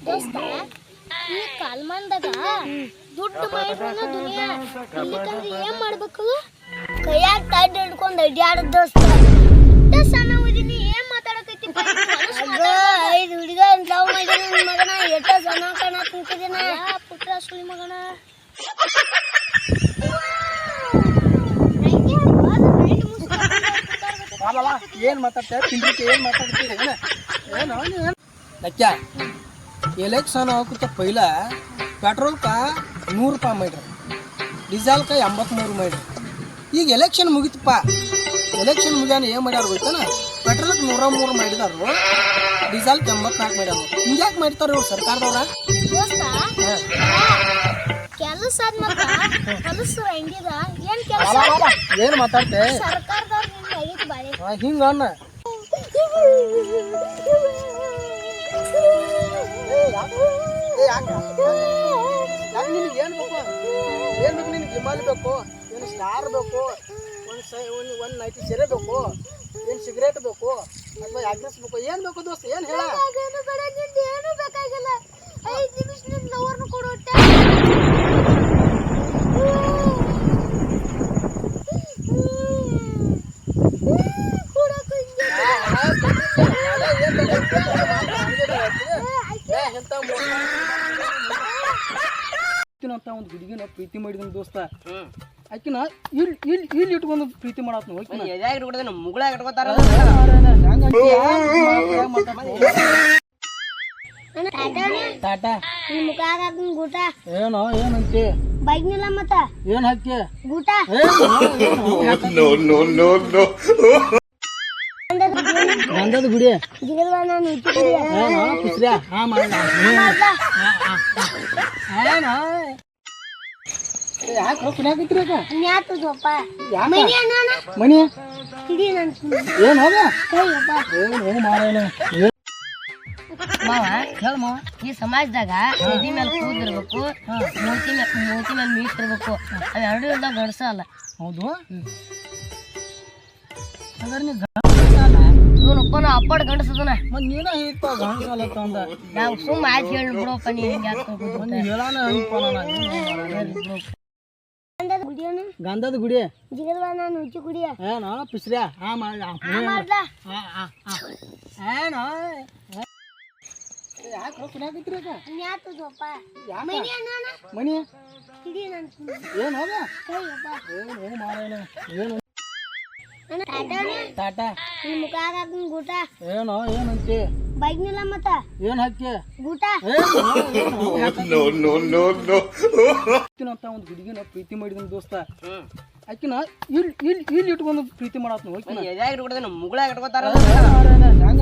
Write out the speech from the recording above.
ದೋಸ್ತ ಈ ಕಾಲ್ಮಾನ್ದಾಗ ದುಡ್ಡು ಮಾಡಿರೋನ ದುನಿಯಾ ಇಲ್ಲಿಕಂದ್ರೆ ಏನ್ ಮಾಡ್ಬೇಕು ಕೈಯಾಗ ತಡ್ಡು ಹಿಡ್ಕೊಂಡು ಅಡ್ಡಾಡೋದು ದೋಸ್ತ ಸಣ್ಣ ಓದಿನಿ ಏನ್ ಮಾತಾಡಕೈತಿ ಐದು ಹುಡುಗ ಲವ್ ಮಾಡಿದ ಮಗನ ಎಷ್ಟ ಸಣ್ಣ ಕಣ ತಿಂತಿದ್ದೀನ ಪುಟ್ಟ ಸುಳಿ ಮಗನ ಏನ್ ಮಾತಾಡ್ತಾ ತಿಂಡಿಕೆ ಏನ್ ಮಾತಾಡ್ತೀರಿ ಎಲೆಕ್ಷನ್ ಹಾಕುತ್ತ ಪೈಲ ಪೆಟ್ರೋಲ್ का 100 ರೂಪಾಯಿ ಮೈಡ್ರಿ ಡೀಸೆಲ್ का 83 ಮೈಡ್ರಿ ಈಗ ಎಲೆಕ್ಷನ್ ಮುಗಿತಪ್ಪ ಎಲೆಕ್ಷನ್ ಮುಗ್ಯಾನ ಏನು ಮಾಡ್ಯಾರ ಗೊತ್ತಾನ ಪೆಟ್ರೋಲ್ 103 ಮಾಡಿದಾರು ಡೀಸೆಲ್ 84 ಮಾಡ್ಯಾರ ಹಿಂಗ್ಯಾಕೆ ಮಾಡ್ತಾರ ಇವ್ರು ಸರ್ಕಾರದವ್ರ ಕೆಲಸ ಕೆಲಸ ಹೆಂಗಿದ ಏನ್ ಕೆಲಸ ಏನು ಮಾತಾಡ್ತೆ ಸರ್ಕಾರದವ್ರ ಹಿಂಗಾಗಿತ್ತು ಬಾಳೆ ಹಿಂಗ ಅನ್ನ ಏನು ಬೇಕು ನಿನಗೆ ಹಿಮಾಲಿ ಬೇಕು ಏನು ಸ್ಟಾರ್ ಬೇಕು ಒಂದು ನೈಟಿ ಸೀರೆ ಬೇಕು ಏನು ಸಿಗರೇಟ್ ಬೇಕು ಅಥವಾ ಅಡ್ರೆಸ್ ಬೇಕು ಏನು ಬೇಕು ದೋಸ್ತ ಏನು ಹೇಳ ಏನು ಬೇಕಾಗಿಲ್ಲ 5 ನಿಮಿಷ ನಿನ್ ಲವರ್ನ ಕೊಡೋಟ್ಟೆ ಅಂತ ಒಂದು ಹುಡುಗಿನ ಪ್ರೀತಿ ಮಾಡಿದ ದೋಸ್ತ ಆಕಿನ ಇಲ್ಲಿ ಇಟ್ಕೊಂಡು ಪ್ರೀತಿ ಮಾಡತ್ ಮುಗಳ ಇಟ್ಕೋತಾರ ಟಾಟಾ ಮುಖ ಹಾಕಿ ಗೂಟ ಏನೋ ಏನಂತಿ ಬೈಕ್ನಿಲ್ಲ ಮತ್ತ ಏನ್ ಹಾಕಿ ಗೂಟ ಗಂಧದ ಗುಡಿ ಜಿಗಲ್ವಾ ನಾನು ಏನೋ ಪುಸ್ರ್ಯಾ ಹಾ ಮಾಡ ಏನೋ ಯಾಕೆ ಕುನಾಕೈತ್ರಿ ಅಕ್ಕ ನ್ಯಾತದಪ್ಪ ಯಾಕ ಮನಿ ಅಣ್ಣ ಮನಿ ಹಿಡಿ ನನ್ ಏನ್ ಹೋಗ ಕೈಯಪ್ಪ ಏನು ಮಾಡೋಣ ಮಾವ ಹೇಳ ಮಾವ ಈ ಸಮಾಜದಾಗ ಎದಿ ಮೇಲೆ ಕೂದಿರ್ಬೇಕು ಮೂತಿ ಮೇಲೆ ಮೀಟಿರ್ಬೇಕು ಅವ್ ಎರಡು ಇಲ್ದಾಗ ಗಡ್ಸಲ್ಲ ಹೌದು ಹಂಗಾರೆ ನೀ ಇವನಪ್ಪ ನಾ ಅಪ್ಪಡ್ ಗಂಡಸದನ ಮತ್ ನೀನ ಹೇಳ್ತ ಗಂಡಸಲತ್ತ ಅಂದ ನಾವು ಸುಮ್ಮ ಆಯ್ತು ಹೇಳಿ ಬಿಡಪ್ಪ ನೀ ಹಿಂಗೆ ಹೇಳಾನ ಗಂಧದ ಗುಡಿ ಜಿಗಲ್ವಾ ನಾನು ಹುಚ್ಚಿ ಕುಡಿಯ ಏನೋ ಪಿಸ್ರ್ಯಾ ಹಾ ಮಾಡ ಏನೋ ಯಾಕೆ ಕುನಾಕೈತ್ರಿ ಅಕ್ಕ ನ್ಯಾತದಪ್ಪ ಮನಿ ಅಣ್ಣ ಮನಿ ಹಿಡಿ ನನ್ ಏನ್ ಹೋಗ ಕೈಯಪ್ಪ ಏನು ಮಾಡೋಣ ಏನು ಟಾಟಾ ನಿನ್ ಮುಖ ಹಾಕಿ ಗೂಟ ಏನೋ ಏನಂತಿ ಬೈಕ್ನಿಲ್ಲ ಮತ್ತ ಏನ್ ಹಾಕಿ ಗೂಟ ಅಂತ ಒಂದು ಹುಡುಗಿನ ಪ್ರೀತಿ ಮಾಡಿದ ದೋಸ್ತ ಆಕಿನ ಇಲ್ಲಿ ಇಟ್ಕೊಂಡು ಪ್ರೀತಿ ಮಾಡತ್ ಮುಗಳ ಇಟ್ಕೋತಾರ ಹೆಂಗ